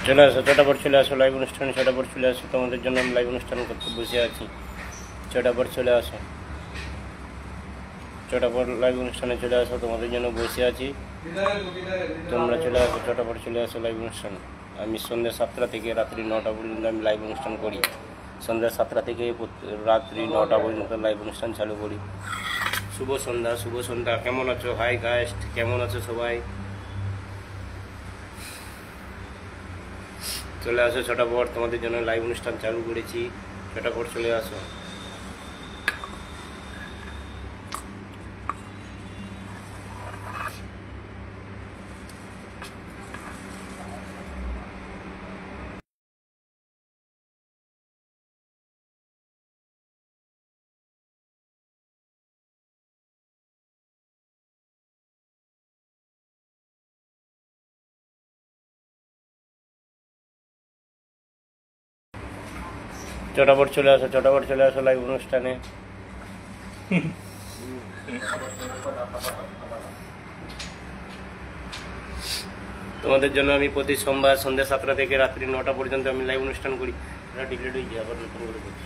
চলে আসো, ছটা পর চলে আসো লাইভ অনুষ্ঠানে, ছটা পর চলে আসো, তোমাদের জন্য আমি লাইভ অনুষ্ঠান করতে বসে আছি। ছটা পর চলে আসো, ছটা পর লাইভ অনুষ্ঠানে চলে আসো, তোমাদের জন্য বসে আছি। তোমরা চলে আসো, ছটা পর চলে আসো লাইভ অনুষ্ঠান। আমি সন্ধ্যা 7টা থেকে রাত্রি 9টা পর্যন্ত আমি লাইভ অনুষ্ঠান করি। সন্ধ্যা 7টা থেকে রাত্রি 9টা পর্যন্ত লাইভ অনুষ্ঠান চালু করি। শুভ সন্ধ্যা, শুভ সন্ধ্যা। কেমন আছো? হাই গাইস, কেমন আছো সবাই? চলে আসো, ছটা পর তোমাদের জন্য লাইভ অনুষ্ঠান চালু করেছি। ছটা পর চলে আসো। ছটা পর চলে আসো, ছটা পর চলে আসো লাইভ অনুষ্ঠানে। তোমাদের জন্য আমি প্রতি সোমবার সন্ধ্যা 7টা থেকে রাত্রি 9টা পর্যন্ত আমি লাইভ অনুষ্ঠান করি। এটা ডিলেট হয়ে যায়, আবার নতুন করে করছি।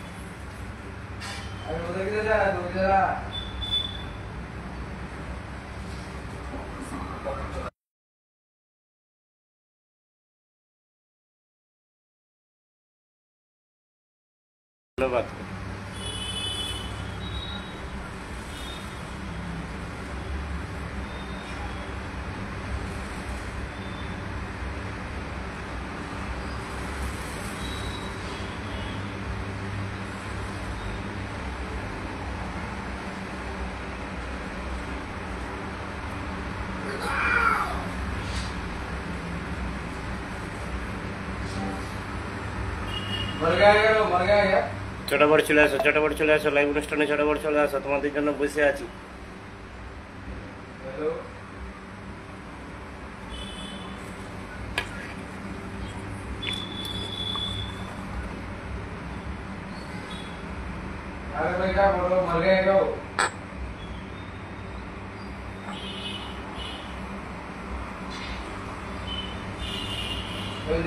ধন্যবাদ। ছটা পর চলে আসো, ছটা পর চলে আসো লাইভ অনুষ্ঠানে, ছটা পর চলে আসো, তোমাদের জন্য বসে আছি। अरे भाई क्या बोलो, मर गए क्या हो?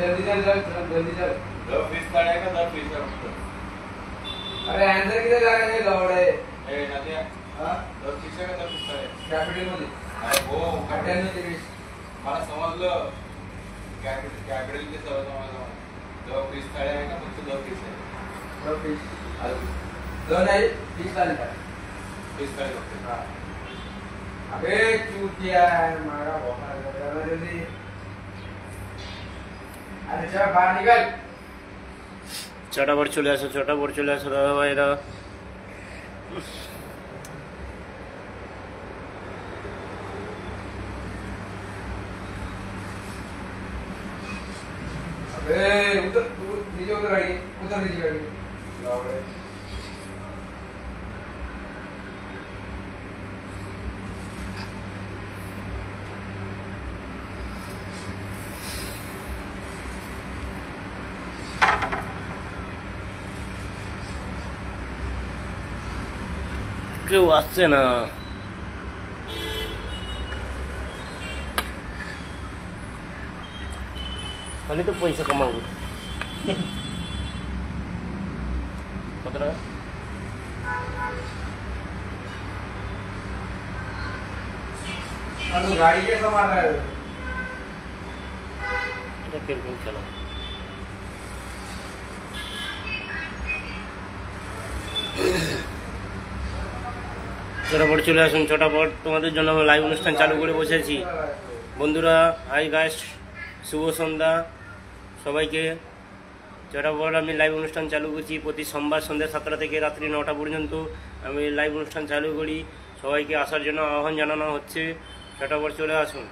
जल्दी चल, जल्दी चल। दो फिश पड़ेगा, दो फिश है। अरे आंसर किधर जा रहे हैं लौड़े? ए नदिया, हाँ दो फिश है, दो फिश पड़े। कैपिटल में अरे वो अटेंड में फिश मारा समझ लो, कैपिटल के समझ लो। दो फिश पड़ेगा, मुझसे दो फिश है। दो फिश दो नहीं फिश वाली था। फिश पड़ेगा। हाँ अबे चूतिया है मारा बहुत जल्दी। अरे चल बाहर निकल। ছটা পর চলে আসো, ছটা পর চলে আসো দাদা ভাইরা। अबे उधर नीचे उधर गाड़ी, उधर नीचे गाड़ी लौड़े। কেউ আসছে না। খালি তো পয়সা কামাবো। কত টাকা? अब गाड़ी कैसा मार रहा है? এটা কিরকম খেলা? ছটা পর চলে আসুন, ছটা পর তোমাদের জন্য আমি লাইভ অনুষ্ঠান চালু করে বসেছি। বন্ধুরা, হাই গাইস, শুভ সন্ধ্যা সবাইকে। ছটা পর আমি লাইভ অনুষ্ঠান চালু করছি। প্রতি সোমবার সন্ধ্যা 7টা থেকে রাত্রি 9টা পর্যন্ত আমি লাইভ অনুষ্ঠান চালু করি। সবাইকে আসার জন্য আহ্বান জানানো হচ্ছে। ছটা পর চলে আসুন।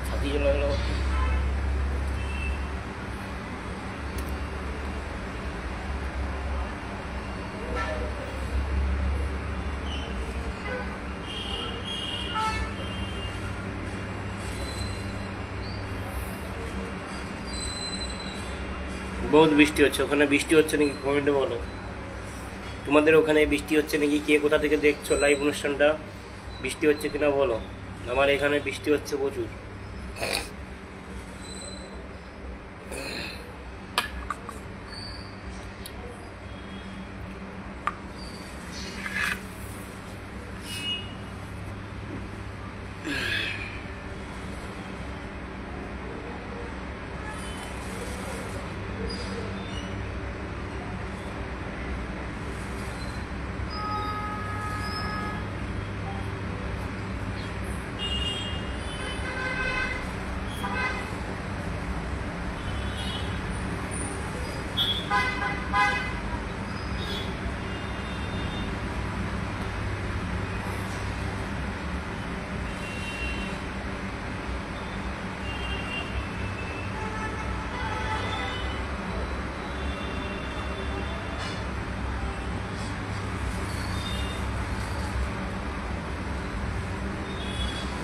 ছাতি চলে গেল। বহুত বৃষ্টি হচ্ছে, ওখানে বৃষ্টি হচ্ছে নাকি কমেন্টে বলো। তোমাদের ওখানে বৃষ্টি হচ্ছে নাকি, কে কোথা থেকে দেখছো লাইভ অনুষ্ঠানটা, বৃষ্টি হচ্ছে কিনা বলো। আমার এখানে বৃষ্টি হচ্ছে প্রচুর।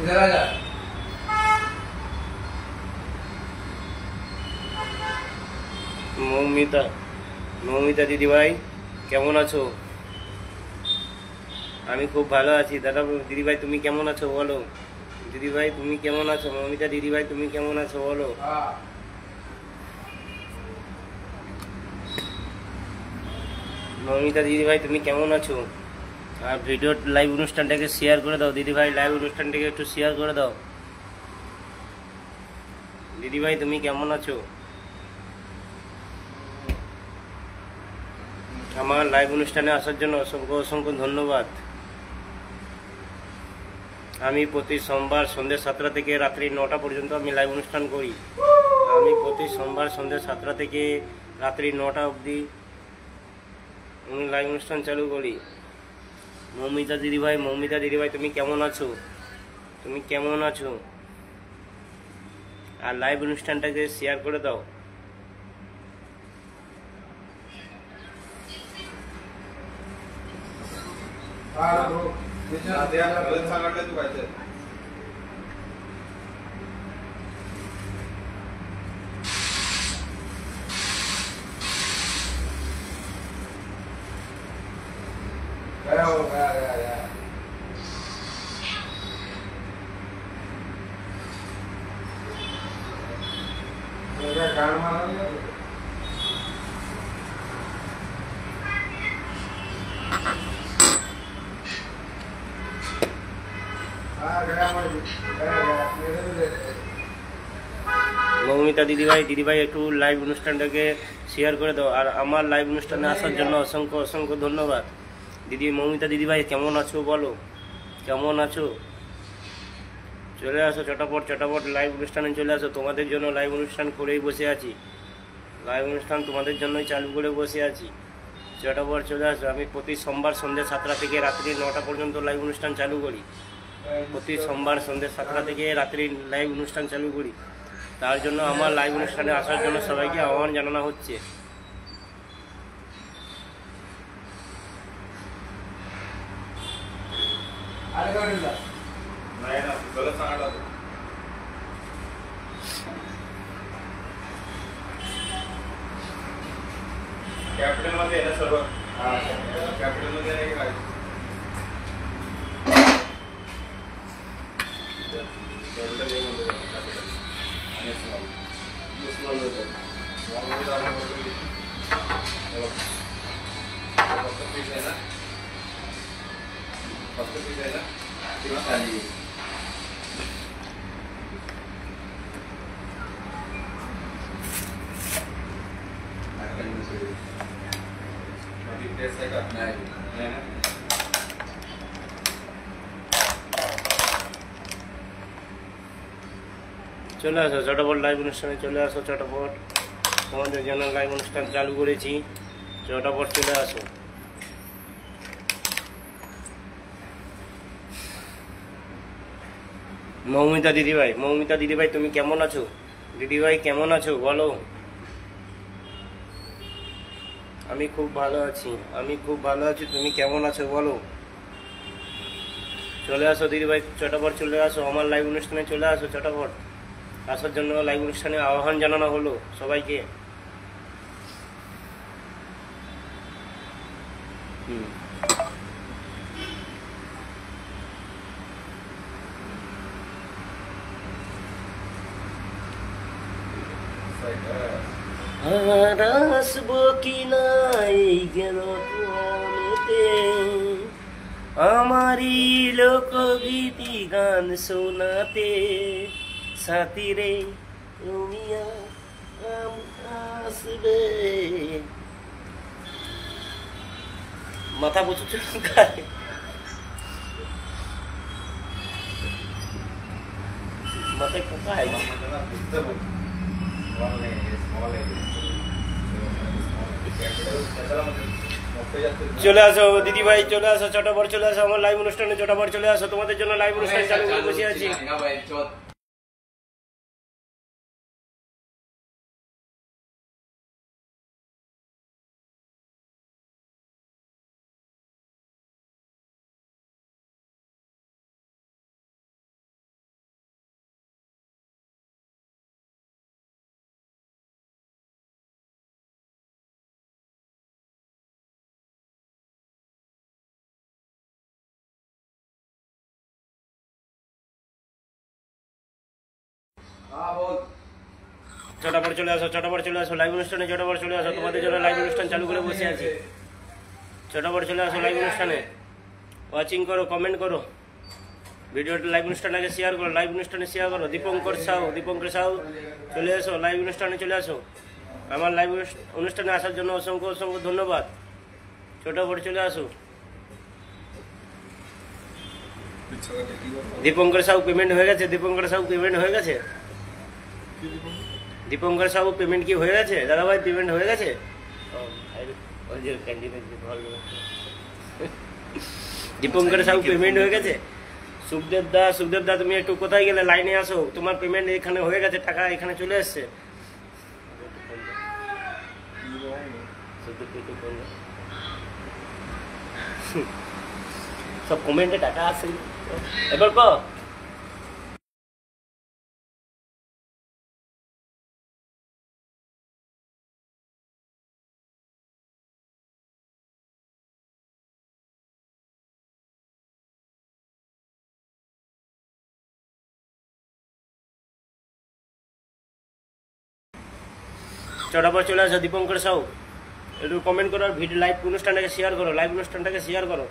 इधर आ जा। মৌমিতা, মৌমিতা দিদিভাই কেমন আছো? আমি খুব ভালো আছি দাদা। দিদিভাই তুমি কেমন আছো বলো। দিদিভাই তুমি কেমন আছো? মৌমিতা দিদিভাই তুমি কেমন আছো বলো। हाँ মৌমিতা দিদিভাই তুমি কেমন আছো? আর ভিডিও লাইভ অনুষ্ঠানটাকে শেয়ার করে দাও দিদিভাই, লাইভ অনুষ্ঠানটাকে একটু শেয়ার করে দাও। দিদিভাই তুমি কেমন আছো? আমার লাইভ অনুষ্ঠানে আসার জন্য অসংখ্য অসংখ্য ধন্যবাদ। আমি প্রতি সোমবার সন্ধ্যে 7টা থেকে রাত্রি 9টা পর্যন্ত আমি লাইভ অনুষ্ঠান করি। আমি প্রতি সোমবার সন্ধ্যে 7টা থেকে রাত্রি 9টা অবধি আমি লাইভ অনুষ্ঠান চালু করি। মৌমিতা দিদিভাই, মৌমিতা দিদিভাই তুমি কেমন আছো? তুমি কেমন আছো? আর লাইভ অনুষ্ঠানটাকে শেয়ার করে দাও। हाँ ब्रो गलत सांगितलं तू काय ते गया हो गया गया गया मेरा गान मारा नहीं है हाँ गया मेरे भी ले মৌমিতা দিদিভাই, দিদিভাই একটু লাইভ অনুষ্ঠানটাকে শেয়ার করে দাও। আর আমার লাইভ অনুষ্ঠানে আসার জন্য অসংখ্য অসংখ্য ধন্যবাদ। দিদি মৌমিতা দিদিভাই কেমন আছো বলো, কেমন আছো? চলে আসো চটাপট চটাপট লাইভ অনুষ্ঠানে চলে আসো। তোমাদের জন্য লাইভ অনুষ্ঠান করেই বসে আছি, লাইভ অনুষ্ঠান তোমাদের জন্যই চালু করে বসে আছি। চটাপট চলে আসো। আমি প্রতি সোমবার সন্ধ্যে 7টা থেকে রাত্রি 9টা পর্যন্ত লাইভ অনুষ্ঠান চালু করি। প্রতি সোমবার সন্ধ্যে 7টা থেকে রাত্রি লাইভ অনুষ্ঠান চালু করি। তার জন্য আমার লাইভ অনুষ্ঠানে আসার জন্য সবাইকে আহ্বান জানানো হচ্ছে। आले का दिला नाही ना गलत सांगितलं तू कॅपिटल मध्ये आहे ना सर्व हाँ कॅपिटल मध्ये आहे की काय कॅपिटल हे मध्ये कॅपिटल आणि स्मॉल स्मॉल मध्ये आपण फक्त पीस आहे ना फक्त पीस आहे ना ठीक खाली माझी टेस्ट आहे का नहीं नाही ना চলে আসো চটাপট লাইভ অনুষ্ঠানে চলে আসো চটাপট। তোমাদের জন্য লাইভ অনুষ্ঠান চালু করেছি, চটাপট চলে আসো। মৌমিতা দিদিভাই, মৌমিতা দিদিভাই তুমি কেমন আছো? দিদিভাই কেমন আছো বলো। আমি খুব ভালো আছি, আমি খুব ভালো আছি। তুমি কেমন আছো বলো। চলে আসো দিদিভাই চটাপট চলে আসো, আমার লাইভ অনুষ্ঠানে চলে আসো চটাপট। আসার জন্য লাইভ অনুষ্ঠানে আহ্বান জানানো হলো সবাইকে। আর আসবো কি নাই গেল প্রাণেতে, আমারই লোকগীতি গান শোনাতে, সাথী রে তুমি আসবে। মাথা প্রচুর চুলকায়। মাথায় পোকা আছে। চলে আসো দিদি ভাই, চলে আসো চটাবর, চলে আসো আমার লাইভ অনুষ্ঠানে, চটাবর চলে আসো, তোমাদের জন্য লাইভ অনুষ্ঠান চালু করে বসে আছি। চটাবর চলে আসো, চটাবর চলে আসো লাইভ অনুষ্ঠানে, চটাবর চলে আসো, তোমাদের জন্য লাইভ অনুষ্ঠান চালু করে বসে আছি। চটাবর চলে আসো লাইভ অনুষ্ঠানে, ওয়াচিং করো, কমেন্ট করো, ভিডিওটা লাইভ অনুষ্ঠানটাকে শেয়ার করো, লাইভ অনুষ্ঠানে শেয়ার করো। দীপঙ্কর সাউ চলে আসো লাইভ অনুষ্ঠানে, চলে আসো। আমার লাইভ অনুষ্ঠানে আসার জন্য অসংখ্য অসংখ্য ধন্যবাদ। চটাবর চলে আসো। দীপঙ্কর সাউ পেমেন্ট হয়ে গেছে, দীপঙ্কর সাউ পেমেন্ট হয়ে গেছে, দীপঙ্কর সাহু পেমেন্ট কি হয়ে গেছে দাদা ভাই? পেমেন্ট হয়ে গেছে। দীপঙ্কর সাহু পেমেন্ট হয়ে গেছে। সুখদেব দা তুমি একটু কোথায় গেলে? লাইনে আসো, তোমার পেমেন্ট এখানে হয়ে গেছে, টাকা এখানে চলে এসছে। সব কমেন্টে টাকা আসে এবার ক। চটাপট চলে আসো দীপঙ্কর সাউ, একটু কমেন্ট করো আর ভিডিও লাইভ অনুষ্ঠানটাকে শেয়ার করো, লাইভ অনুষ্ঠানটাকে শেয়ার করো।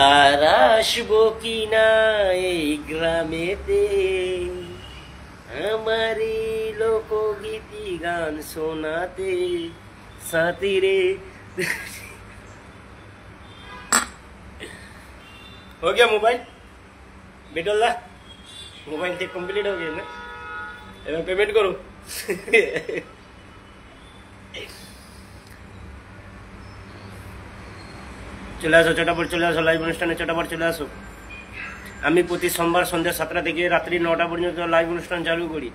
আর আসবো কি না এই গ্রামেতে, আমারই লোকগীতি গান শোনাতে, সাথী রে। हो गया मोबाइल बेटोल दा, मोबाइल चेक कंप्लीट हो गया ना, एवं पेमेंट करो। চলে আসো চটাপট, চলে আসো লাইভ অনুষ্ঠানে, চটাপট চলে আসো। আমি প্রতি সোমবার সন্ধ্যা 7টা থেকে রাত্রি 9টা পর্যন্ত লাইভ অনুষ্ঠান চালু করি।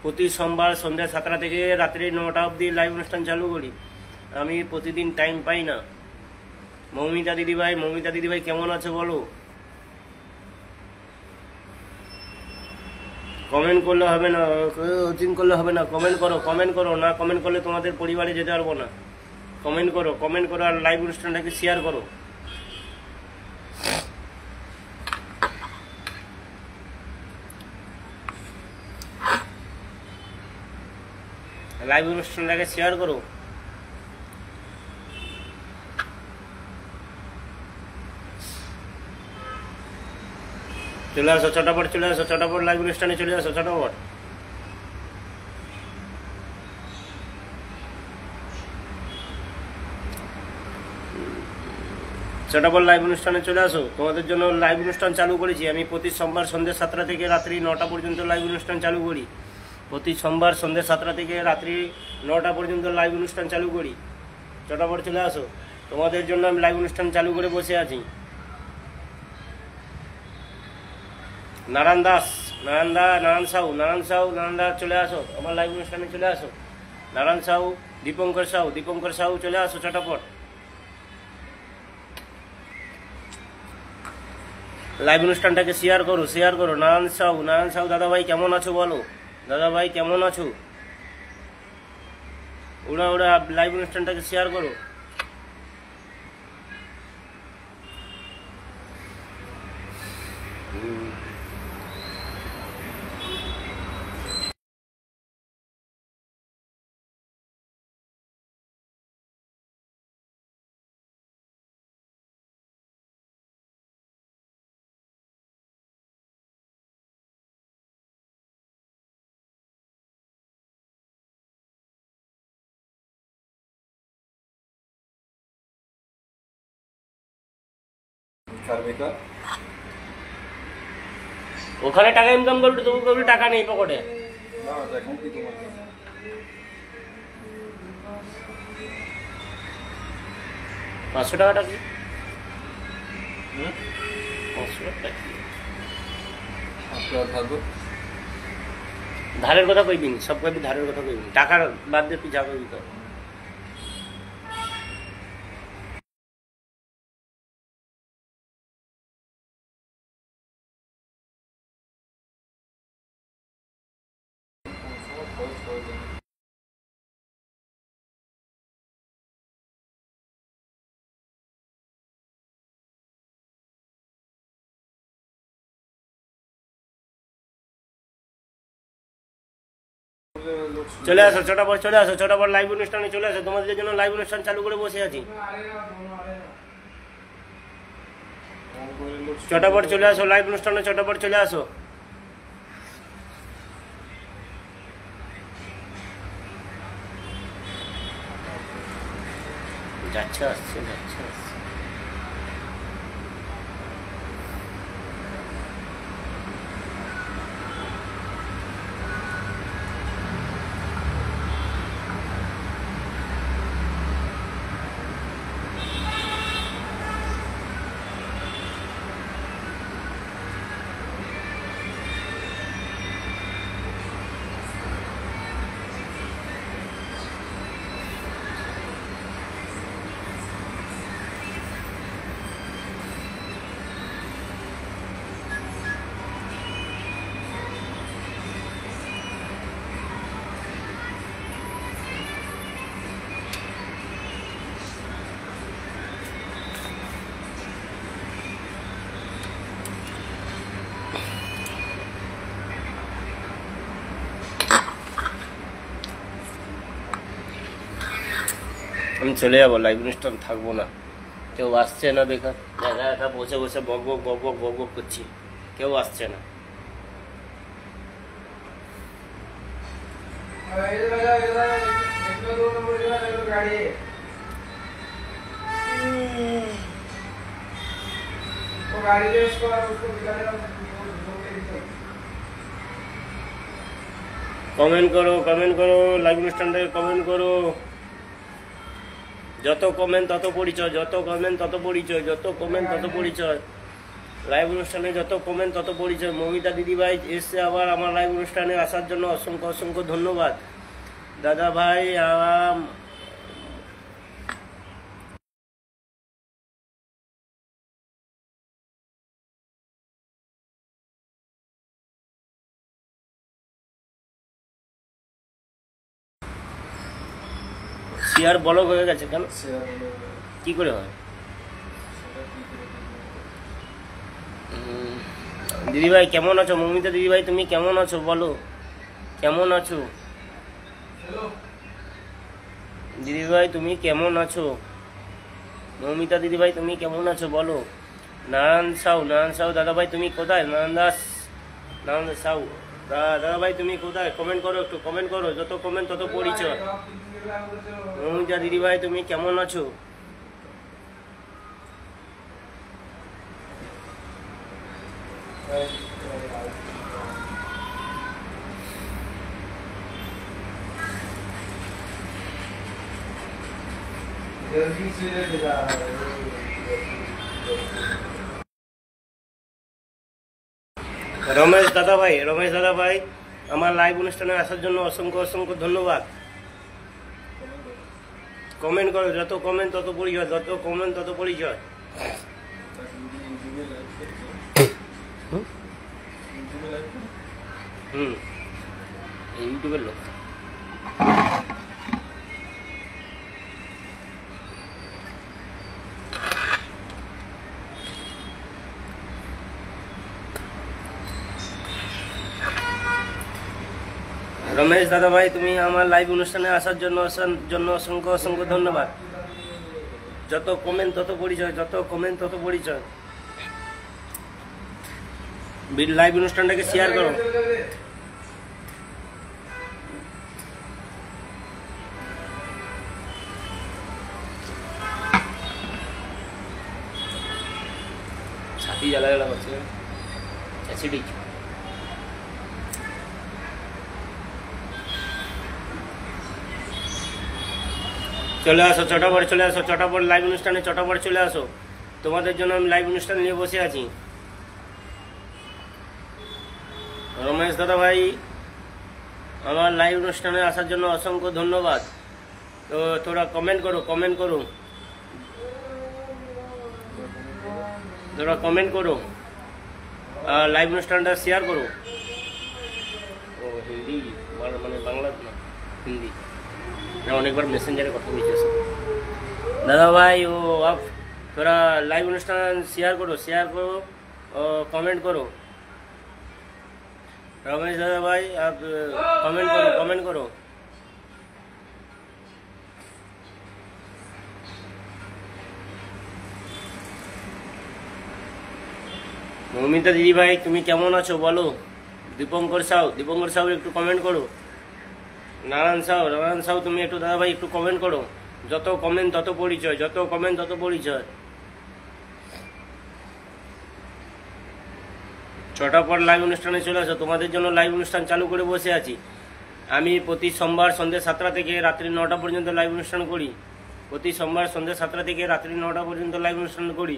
প্রতি সোমবার সন্ধ্যা 7টা থেকে রাত্রি 9টা অবধি লাইভ অনুষ্ঠান চালু করি। আমি প্রতিদিন টাইম পাই না। মৌমিতা দিদিভাই কেমন আছো বলো? কমেন্ট করলে হবে না, ওয়াচিং করলে হবে না, কমেন্ট করো না, কমেন্ট করলে তোমাদের পরিবারে যেতে পারবো না। কমেন্ট করো আর লাইভ অনুষ্ঠানটাকে শেয়ার করো। লাইভ অনুষ্ঠানটাকে শেয়ার করো। চলে আসো চটাপট, চলে আসো চটাপট লাইভ অনুষ্ঠানে, চলে আসো চটাপট। চটাপট লাইভ অনুষ্ঠানে চলে আসো, তোমাদের জন্য লাইভ অনুষ্ঠান চালু করেছি। আমি প্রতি সোমবার সন্ধ্যে 7টা থেকে রাত্রি 9টা পর্যন্ত লাইভ অনুষ্ঠান চালু করি। প্রতি সোমবার সন্ধ্যে 7টা থেকে রাত্রি 9টা পর্যন্ত লাইভ অনুষ্ঠান চালু করি। চটাপট চলে আসো, তোমাদের জন্য আমি লাইভ অনুষ্ঠান চালু করে বসে আছি। নারায়ণ দা চলে আসো আমার লাইভ অনুষ্ঠানে, চলে আসো। নারায়ণ সাউ, দীপঙ্কর সাউ চলে আসো চটাপট। লাইভ অনুষ্ঠানটাকে শেয়ার করো। নারায়ণ সাউ দাদা ভাই কেমন আছো বলো, দাদা ভাই কেমন আছো? ওরা লাইভ অনুষ্ঠানটাকে শেয়ার করো। ওখানে টাকা ইনকাম করবি, তবু করবি টাকা নেই পকেটে। 500 টাকাটা কি? 500 টাকা কি? ধারের কথা কইবি, সব কইবি ধারের কথা কইবি, টাকার বাদ দিয়ে তুই যা কইবি তো। চলে আসো ছোটাপট লাইভ অনুষ্ঠানে চলে আসো, তোমাদের জন্য লাইভ অনুষ্ঠান চালু করে বসে আছি। চটাপট চলে আসো লাইভ অনুষ্ঠানে, চটাপট চলে আসো। যাচ্ছে আসছে। আমি চলে যাবো, লাইভ অনুষ্ঠান থাকবো না। কেউ আসছে না, বেকার একা বসে বসে বক বক করছি, কেউ আসছে না। কমেন্ট করো লাইভ অনুষ্ঠানটাকে কমেন্ট করো। যত কমেন্ট তত পরিচয়, লাইভ অনুষ্ঠানে যত কমেন্ট তত পরিচয়। মমিতা দিদিভাই এসছে আবার আমার লাইভ অনুষ্ঠানে আসার জন্য অসংখ্য ধন্যবাদ দাদা ভাই। শেয়ার ব্লক হয়ে গেছে কেন? কি করে হয়? দিদিভাই কেমন আছো? মমিতা দিদিভাই তুমি কেমন আছো বলো, কেমন আছো দিদিভাই? তুমি কেমন আছো? মমিতা দিদিভাই তুমি কেমন আছো বলো। নারায়ণ সাউ দাদা ভাই তুমি কোথায়? নারায়ণ সাউ দাদা ভাই তুমি কোথায়? কমেন্ট করো, একটু কমেন্ট করো, যত কমেন্ট তত পরিচয়। মমিতা দিদিভাই তুমি কেমন আছো? রমেশ দাদা ভাই আমার লাইভ অনুষ্ঠানে আসার জন্য অসংখ্য ধন্যবাদ। কমেন্ট করো, যত কমেন্ট তত পরিচয়। এই ইউটিউবের লোক। রমেশ দাদা ভাই, তুমি আমার লাইভ অনুষ্ঠানে আসার জন্য অসংখ্য অসংখ্য ধন্যবাদ। যত কমেন্ট তত পরিচয়, যত কমেন্ট তত পরিচয়। লাইভ অনুষ্ঠানটাকে শেয়ার করো। ছাতি জ্বালা জ্বালা করছে, অ্যাসিডিক। চলে আসো চটাপট, চলে আসো চটাপট লাইভ অনুষ্ঠানে, চটাপট চলে আসো। তোমাদের জন্য আমি লাইভ অনুষ্ঠান নিয়ে বসে আছি। রমেশ দাদা ভাই, আমার লাইভ অনুষ্ঠানে আসার জন্য অসংখ্য ধন্যবাদ। তো তোরা কমেন্ট করো, কমেন্ট করো, তোরা কমেন্ট করো, আর লাইভ অনুষ্ঠানটা শেয়ার করো। ও হিন্দি মানে বাংলা না, হিন্দি। অনেকবার মেসেঞ্জারে কথা বলছে দাদা ভাই। ও আপ তোরা লাইভ অনুষ্ঠান শেয়ার করো, শেয়ার করো, কমেন্ট করো। रमेश दादा भाई आप कमेंट करो, कमेंट करो। মৌমিতা দিদি ভাই, তুমি কেমন আছো বলো। দীপঙ্কর সাউ একটু কমেন্ট করো। নারায়ণ সাউ তুমি একটু দাদা ভাই একটু কমেন্ট করো। যত কমেন্ট তত পরিচয়, যত কমেন্ট তত পরিচয়। ছটার পর লাইভ অনুষ্ঠানে চলে আসো। তোমাদের জন্য লাইভ অনুষ্ঠান চালু করে বসে আছি। আমি প্রতি সোমবার সন্ধ্যে 7টা থেকে রাত্রি 9টা পর্যন্ত লাইভ অনুষ্ঠান করি। প্রতি সোমবার সন্ধ্যে 7টা থেকে রাত্রি 9টা পর্যন্ত লাইভ অনুষ্ঠান করি।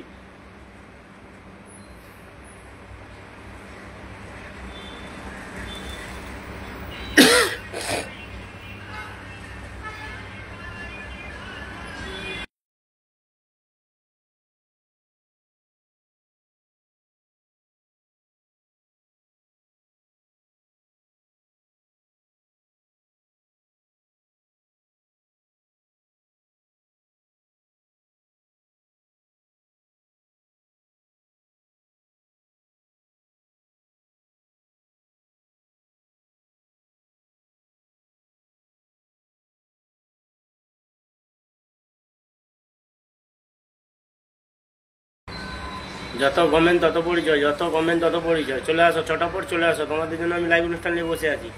যত কমেন্ট তত পরিচয়, যত কমেন্ট তত পরিচয়। চলে আসো চটাপট, চলে আসো। তোমাদের জন্য আমি লাইভ অনুষ্ঠান নিয়ে বসে আছি।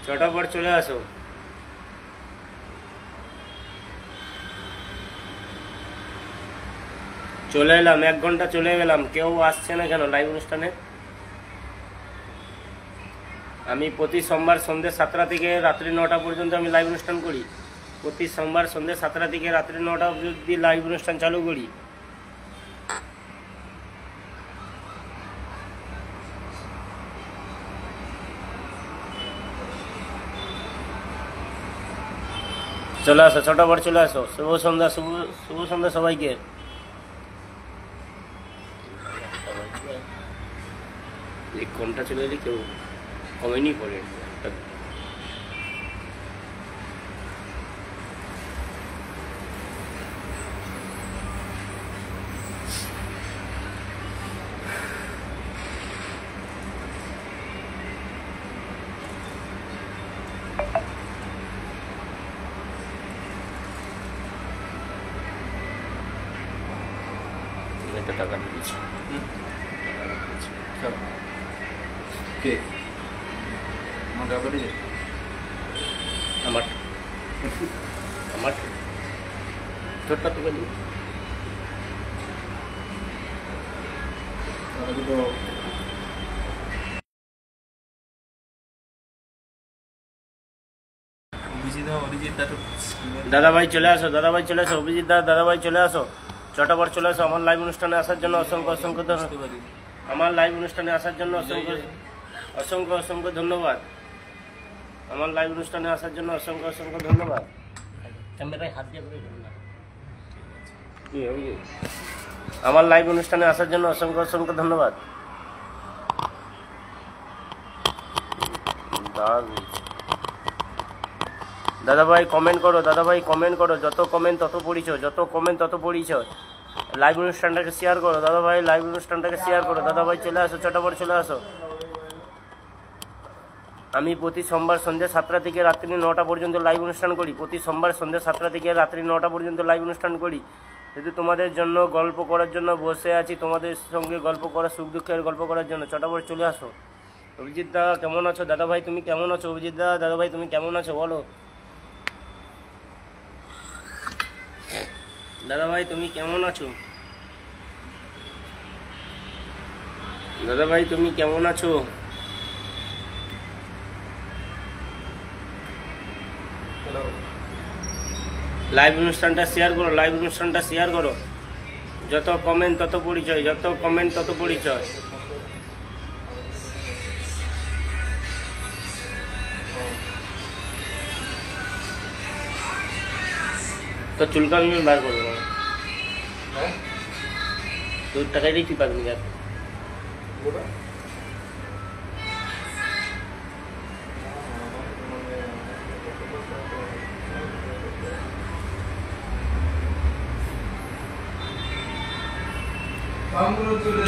চটাপট চলে আসো। চলে এলাম, 1 ঘন্টা চলে গেলাম, কেউ আসছে না কেন লাইভ অনুষ্ঠানে? আমি প্রতি সোমবার সন্ধ্যে 7টা থেকে রাত্রি 9টা পর্যন্ত আমি লাইভ অনুষ্ঠান করি। প্রতি সোমবার সন্ধ্যে 7টা থেকে রাত্রি 9টা অবধি লাইভ অনুষ্ঠান চালু করি। চলে আসো চটাপট চলে আসো। শুভ সন্ধ্যা সবাইকে। এক ঘন্টা চলে এলে কেউ কমেন্টই করে। টাকা দিয়েছি। কে মোটামুটি আমার ছোট্ট থেকে দিই। দাদা ভাই চলে আসো, দাদা ভাই চলে আসো। অভিজিৎ দাদা ভাই চলে আসো। চটাপট চলে আসো। আমার লাইভ অনুষ্ঠানে আসার জন্য অসংখ্য ধন্যবাদ। আমার লাইভ অনুষ্ঠানে আসার জন্য অসংখ্য ধন্যবাদ। আমার লাইভ অনুষ্ঠানে আসার জন্য অসংখ্য ধন্যবাদ। ক্যামেরায় হাত দিয়ে আমার লাইভ অনুষ্ঠানে আসার জন্য অসংখ্য ধন্যবাদ। স্বাভাবিক। দাদা ভাই কমেন্ট করো, দাদা ভাই কমেন্ট করো, যত কমেন্ট তত পরিচয়, যত কমেন্ট তত পরিচয়। লাইভ অনুষ্ঠানটাকে শেয়ার করো দাদা ভাই, লাইভ অনুষ্ঠানটাকে শেয়ার করো দাদা ভাই। চলে আসো চটাপট চলে আসো। আমি প্রতি সোমবার সন্ধ্যে 7টা থেকে রাত্রি 9টা পর্যন্ত লাইভ অনুষ্ঠান করি। প্রতি সোমবার সন্ধ্যে 7টা থেকে রাত্রি 9টা পর্যন্ত লাইভ অনুষ্ঠান করি। যদি তোমাদের জন্য গল্প করার জন্য বসে আছি, তোমাদের সঙ্গে গল্প করা, সুখ দুঃখের গল্প করার জন্য। চটাপট চলে আসো। অভিজিৎ দা কেমন আছো? দাদা ভাই তুমি কেমন আছো? অভিজিৎ দা, দাদা ভাই তুমি কেমন আছো বলো। দাদা ভাই তুমি কেমন আছো? দাদা ভাই তুমি কেমন আছো? লাইভ অনুষ্ঠানটা শেয়ার করো, লাইভ অনুষ্ঠানটা শেয়ার করো। যত কমেন্ট তত পরিচয়, যত কমেন্ট তত পরিচয়। তো চুলকা আমি বার করবো, হ্যাঁ 2 টাকায় দিচ্ছি পারবি যার। গোটা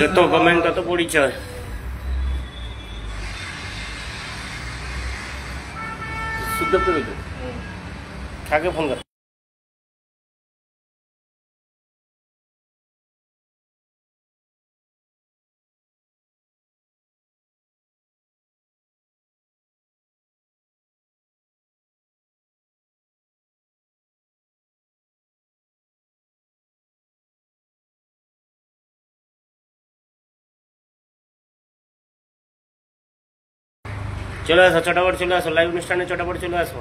যত কমেন্ট তত পরিচয়। শুদ্ধ করে কাকে ফোন কর। চলে আসো চটাপট চলে আসো, লাইভ অনুষ্ঠানে চটাপট চলে আসো।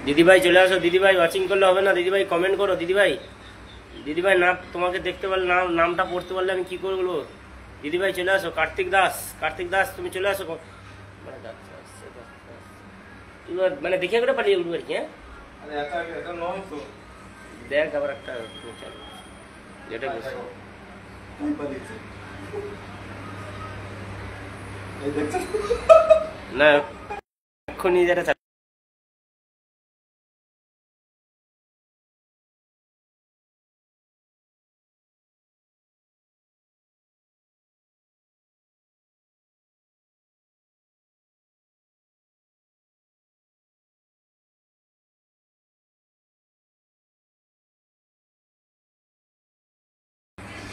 দিদিভাই চলে আসো, দিদিভাই ওয়াচিং করলে হবে না, দিদিভাই কমেন্ট করো। দিদিভাই, দিদিভাই না তোমাকে দেখতে পারলে নামটা পড়তে পারলে আমি কি করবো। দিদিভাই চলে আসো। কার্তিক দাস, কার্তিক দাস তুমি চলে আসো। মানে দেখে করে পালিয়ে উঠবো আর কি। হ্যাঁ আরে এটা নয় তো দেখ আবার একটা যেটা বেশি তুই পালিয়েছিস এই দেখছিস না এক্ষুনি যেটা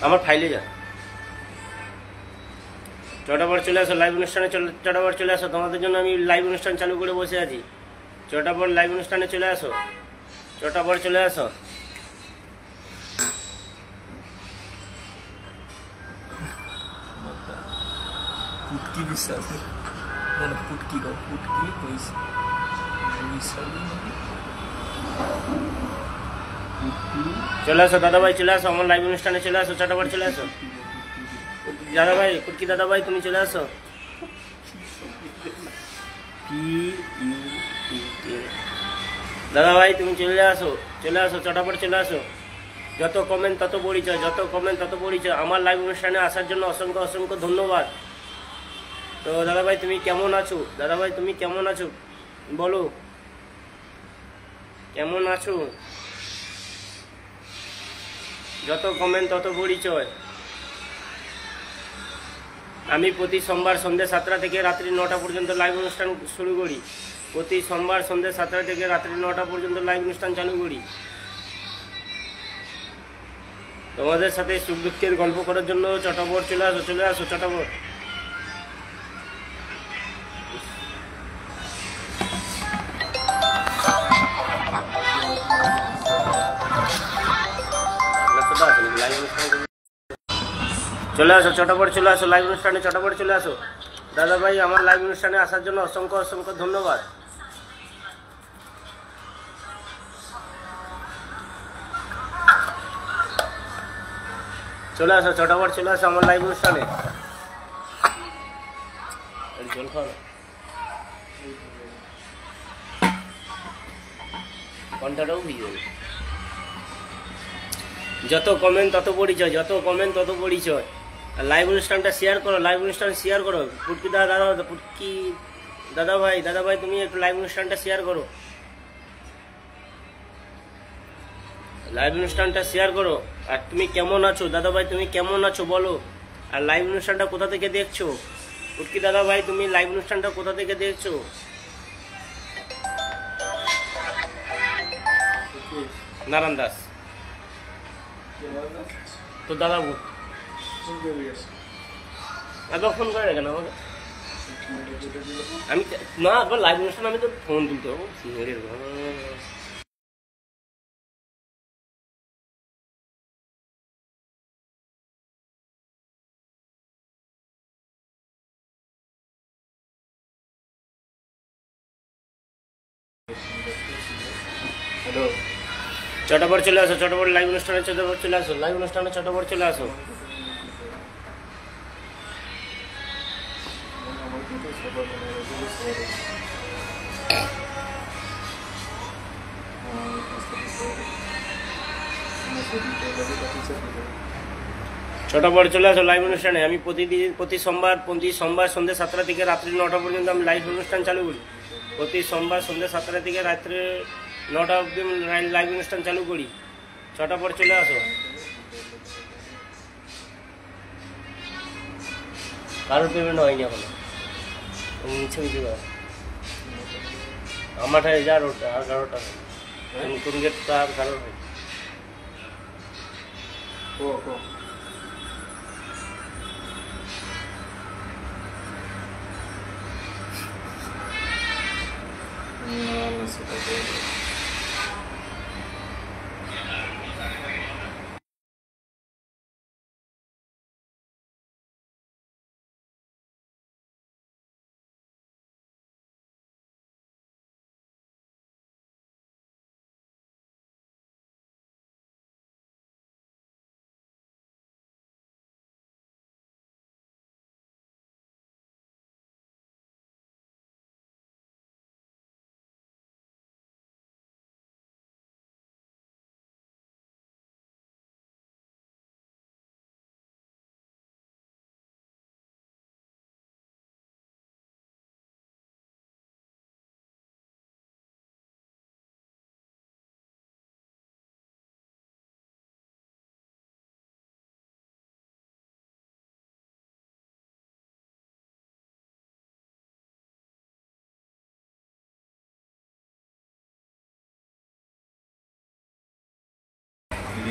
আমার ফাইলে যা। চটাপট চলে আসো লাইভ অনুষ্ঠানে, চটাপট চলে আসো। তোমাদের জন্য আমি লাইভ অনুষ্ঠান চালু করে বসে আছি। চটাপট লাইভ অনুষ্ঠানে চলে আসো, চটাপট চলে আসো। পুটকি বিশ্বাস মানে পুটকি গো পুটকি পয়সা চলে আসো দাদা ভাই, চলে আসো আমার লাইভ অনুষ্ঠানে চলে আসো। চটাপট চলে আসো দাদা ভাই, কুটকি দাদা ভাই তুমি চলে আসো। দাদা ভাই তুমি চলে আসো, চলে আসো চটাপট চলে আসো। যত কমেন্ট তত পরিচয়, যত কমেন্ট তত পরিচয়। আমার লাইভ অনুষ্ঠানে আসার জন্য অসংখ্য অসংখ্য ধন্যবাদ। তো দাদা ভাই তুমি কেমন আছো? দাদা ভাই তুমি কেমন আছো বলো, কেমন আছো? যত কমেন্ট তত পরিচয়। আমি প্রতি সোমবার সন্ধ্যে 7টা থেকে রাত্রি 9টা পর্যন্ত লাইভ অনুষ্ঠান শুরু করি। প্রতি সোমবার সন্ধ্যে 7টা থেকে রাত্রি 9টা পর্যন্ত লাইভ অনুষ্ঠান চালু করি। তোমাদের সাথে সুখ দুঃখের গল্প করার জন্য চটাপট চলে আসো, চলে আসো চটাপট। লাইভ অনুষ্ঠান চলে আসো, চটাপট চলে আসো লাইভ অনুষ্ঠানে, চটাপট চলে আসো দাদা ভাই। আমার লাইভ অনুষ্ঠানে আসার জন্য অসংখ্য অসংখ্য ধন্যবাদ। চলে আসো, চটাপট চলে আসো আমার লাইভ অনুষ্ঠানে। জল খাও না, ঘন্টাটাও ভিজে যাবে। যত কমেন্ট তত পরিচয়, যত কমেন্ট তত পরিচয়। আর লাইভ অনুষ্ঠানটা শেয়ার করো, লাইভ অনুষ্ঠান শেয়ার করো। পুটকি দাদা, পুটকি দাদা ভাই তুমি একটু লাইভ অনুষ্ঠানটা শেয়ার করো, লাইভ অনুষ্ঠানটা শেয়ার করো। আর তুমি কেমন আছো দাদা ভাই, তুমি কেমন আছো বলো। আর লাইভ অনুষ্ঠানটা কোথা থেকে দেখছো পুটকি দাদা ভাই, তুমি লাইভ অনুষ্ঠানটা কোথা থেকে দেখছো? নারায়ণ দাস তো দাদা একবার ফোন করে কেন আমাকে? আমি না একবার লাইভ অনুষ্ঠান আমি তো ফোন তুলতে হবো। হ্যালো, চটাপট চলে আসো, চটাপট লাইভ অনুষ্ঠানে চটাপট চলে আসো, লাইভ অনুষ্ঠানে চটাপট চলে আসো। আমার কিন্তু সবার মনে চটাপট চলে আসো লাইভ অনুষ্ঠানে। আমি প্রতি সোমবার সন্ধ্যে 7টা থেকে রাত্রি 9টা পর্যন্ত আমি লাইভ অনুষ্ঠান চালু করি। প্রতি সোমবার সন্ধ্যে 7টা থেকে রাত্রে 9টা অবধি লাইভ অনুষ্ঠান চালু করি। চটাপট চলে আসো। কারোর পেমেন্ট হয়নি এখনো, মিছে মিছে কথা। আমারটা 11টা কোন গেটটা আর কারোর হয়।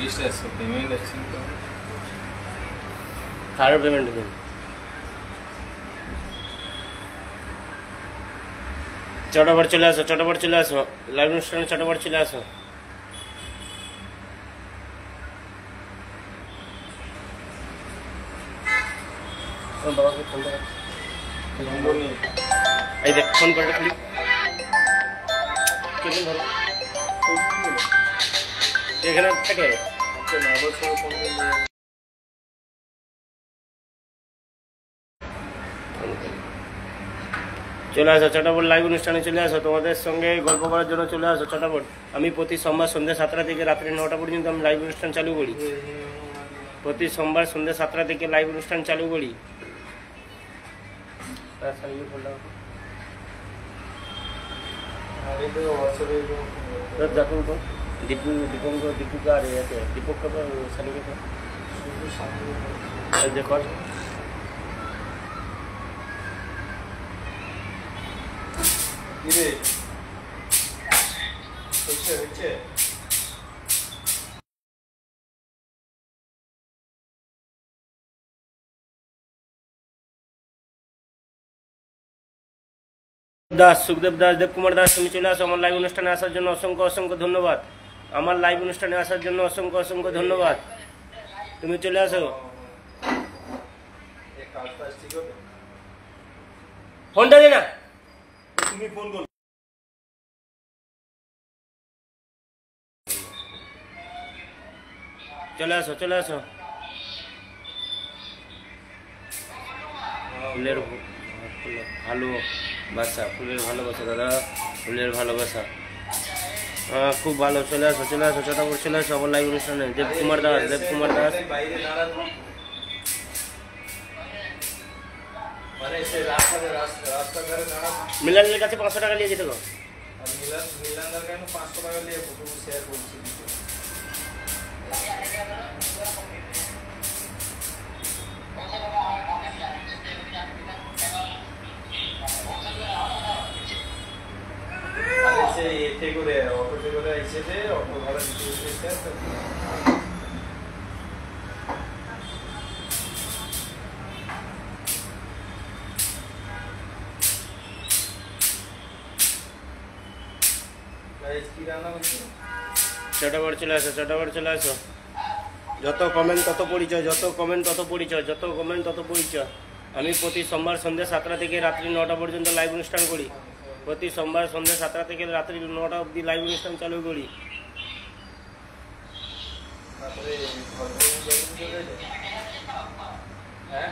লিস্ট আছে, পেমেন্ট আছে তো কারোর পেমেন্ট দিন। চটাপট চলে আসো, চটাপট চলে আসো লাইভ অনুষ্ঠানে, চটাপট চলে আসো। বাবাকে ফোন করো, নম্বর নেই। এই দেখ ফোন করে ক্লিক কেমন ধরো এখানে থাকে। আচ্ছা, না আবার সব ফোন করলে চলে আসো, চটাপট লাইভ অনুষ্ঠানে চলে আসো। তোমাদের সঙ্গে গল্প করার জন্য চলে আসো চটাপট। আমি প্রতি সোমবার সন্ধ্যে 7টা থেকে রাত্রি 9টা পর্যন্ত আমি লাইভ অনুষ্ঠান চালু করি। প্রতি সোমবার সন্ধ্যে 7টা থেকে লাইভ অনুষ্ঠান চালু করি। আরে তো হোয়াটসঅ্যাপে দেখুন তো दीपू का रहे थे, दीपक का सनी के देखो কিরে হচ্ছে দাস, সুখদেব দাস, দেবকুমার দাস, তুমি চলে আসো আমার লাইভ অনুষ্ঠানে আসার জন্য অসংখ্য অসংখ্য ধন্যবাদ। আমার লাইভ অনুষ্ঠানে আসার জন্য অসংখ্য অসংখ্য ধন্যবাদ। তুমি চলে আসো। কাজ টাজ ঠিক হবে? ফোনটা দে না। তুমি ফোন করো। চলে আসো চলে আসো। ফুলের ভালোবাসা, ফুলের ভালোবাসা দাদা, ফুলের ভালোবাসা। খুব ভালো, চলে আসো চলে আসো, চটাপট চলে আসো আমার লাইভ অনুষ্ঠানে। দেবকুমার দাস, দেবকুমার দাস। বাইরে দাঁড়ানো মানে সে রাস্তার ধারে দাঁড়ানো। মিলানের কাছে 500 টাকা নিয়ে যেতে গো। আর মিলানদার কেন 500 টাকা নিয়ে ফটো শেয়ার করছি। আরে সে এতে করে অটোতে করে এসেছে, অটো ভাড়া দিতে এসেছে। কি রান্না হচ্ছে? চটাপট চলে আসো, চটাপট চলে আসো। যত কমেন্ট তত পরিচয়, যত কমেন্ট তত পরিচয়, যত কমেন্ট তত পরিচয়। আমি প্রতি সোমবার সন্ধ্যে 7টা থেকে রাত্রি 9টা পর্যন্ত লাইভ অনুষ্ঠান করি। প্রতি সোমবার সন্ধ্যে 7টা থেকে রাত্রি 9টা অবধি লাইভ অনুষ্ঠান চালু করি। তারপরে হ্যাঁ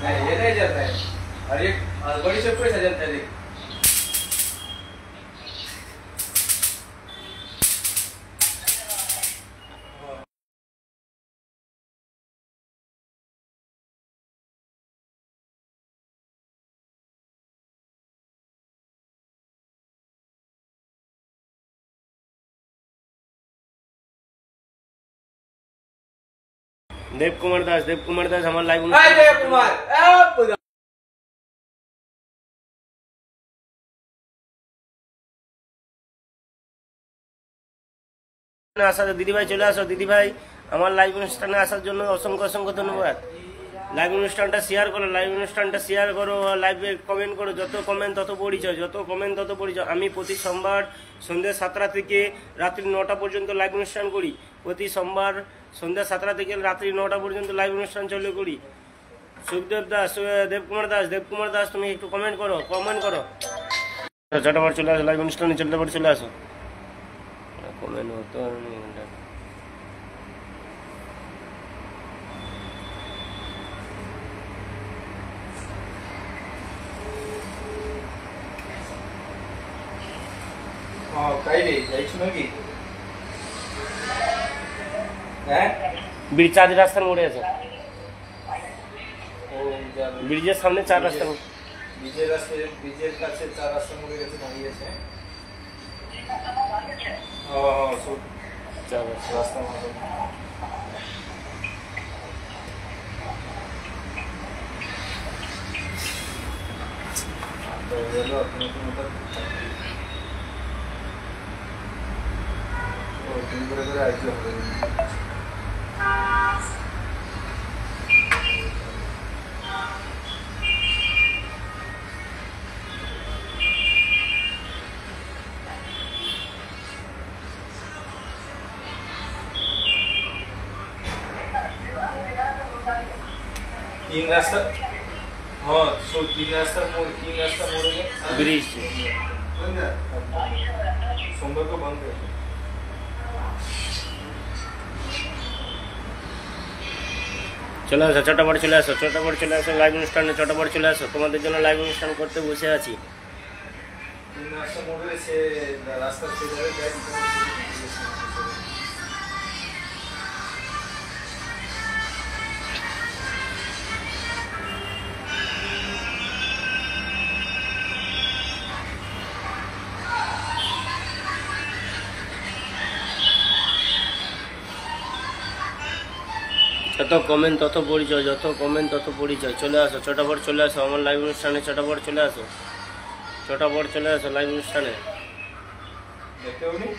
नहीं ये नहीं चलता है और ये बड़ी से पूरे सजता है देख দেবকুমার দাস, দেবকুমার দাস আমার লাইভ अजय कुमार আসার দিদিভাই চলে আসো। দিদিভাই আমার লাইভ অনুষ্ঠানে আসার জন্য অসংখ্য অসংখ্য ধন্যবাদ। লাইভ অনুষ্ঠানটা শেয়ার করো, লাইভ অনুষ্ঠানটা শেয়ার করো, লাইভে কমেন্ট করো। যত কমেন্ট তত পরিচয়, যত কমেন্ট তত পরিচয়। আমি প্রতি সোমবার সন্ধ্যে 7টা থেকে রাত্রি 9টা পর্যন্ত লাইভ অনুষ্ঠান করি। প্রতি সোমবার সন্ধ্যা 7টা থেকে রাত্রি 9টা পর্যন্ত লাইভ অনুষ্ঠান চালু করি। সুখদেব দাস, দেবকুমার দাস, দেবকুমার দাস তুমি একটু কমেন্ট করো, কমেন্ট করো। চটাপট চলে আসো লাইভ অনুষ্ঠানে, চটাপট চলে আসো। কমেন্ট হতো কাইরে যাইছো নাকি? হ্যাঁ ব্রিজ 4 রাস্তার মোড়ে আছে। ও যাবে ব্রিজের সামনে 4 রাস্তা মোড়। ব্রিজের রাস্তায়, ব্রিজের কাছে 4 রাস্তা মোড়ে গেছে দাঁড়িয়েছে। ও সব 4 রাস্তা। রাস্তা মোড়ে তো গেল আপনি কোনটা ও দিন করে করে আইছো হবে। तीन रास्ता हाँ सो 3 रास्ता मोड़ गए ब्रिज सोमवार को बंद है। চলে আসো, চটাপট চলে আসো, চটাপট চলে আসো লাইভ অনুষ্ঠানে, চটাপট চলে আসো। তোমাদের জন্য লাইভ অনুষ্ঠান করতে বসে আছি। 3 रास्ता मोड़ से रास्ता से जाए যত কমেন্ট তত পরিচয়, যত কমেন্ট তত পরিচয়। চলে আসো, চটাপট চলে আসো আমার লাইভ অনুষ্ঠানে, চটাপট চলে আসো, চটাপট চলে আসো লাইভ অনুষ্ঠানে। देखते हो नहीं